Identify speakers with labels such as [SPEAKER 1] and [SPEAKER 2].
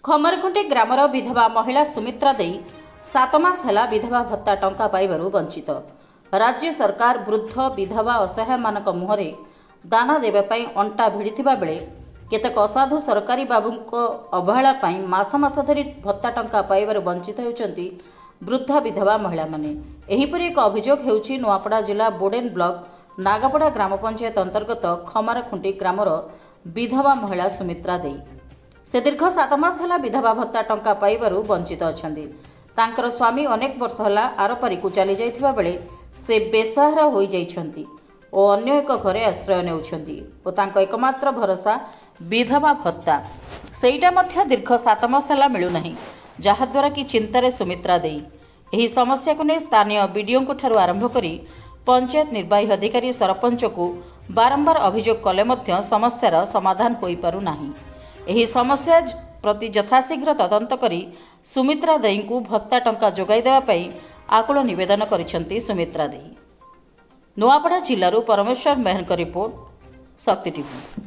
[SPEAKER 1] खमरखुंटी grammar विधवा महिला सुमित्रा देई 7 मास हेला विधवा भत्ता टंका पाइबारु वंचित। राज्य सरकार वृद्ध विधवा असहाय मानक मुहरे दाना देबा पई अंटा भिड़िथिबा बेले केतेक असाधु सरकारी बाबूंको अवहेला पई मास मास धरी भत्ता टंका पाइबारु वंचित हेउचंती वृद्ध विधवा महिला माने। एहिपरि एक अभियोग हेउछि नुआपड़ा जिला बोडेन ब्लॉक नागापड़ा ग्राम पंचायत अंतर्गत खमरखुंटी ग्रामर विधवा महिला सुमित्रा देई। से दीर्घ 7 मास हेला विधवा भत्ता टंका पाइबारु वंचित अछंती। तांकर स्वामी अनेक वर्ष हेला आरपारिकु चली जाइथिबा बेले से बेसहारा होई जाइछंती ओ अन्य एक घरे आश्रय नेउछंती ओ तांको एकमात्र भरोसा विधवा भत्ता सेइटा मध्य दीर्घ 7 मास हेला मिलु नाही, जहा द्वारा कि चिंतारे सुमित्रा देई। एही समस्या को नै स्थानीय बीडीओ को ठारु आरंभ करी पंचायत निर्वाही अधिकारी सरपंच को बारंबार अभियोग कले मध्य समस्यार समाधान होई पारु नाही। एही समस्या प्रति यथाशीघ्र तदंत करी सुमित्रा देई को भत्ता टंका जोगाई देवा पई आकुल निवेदन करिसेंती सुमित्रा देई। नुआपड़ा जिल्लारू परमेश्वर मेहरଙ୍କ रिपोर्ट, शक्ति टीवी।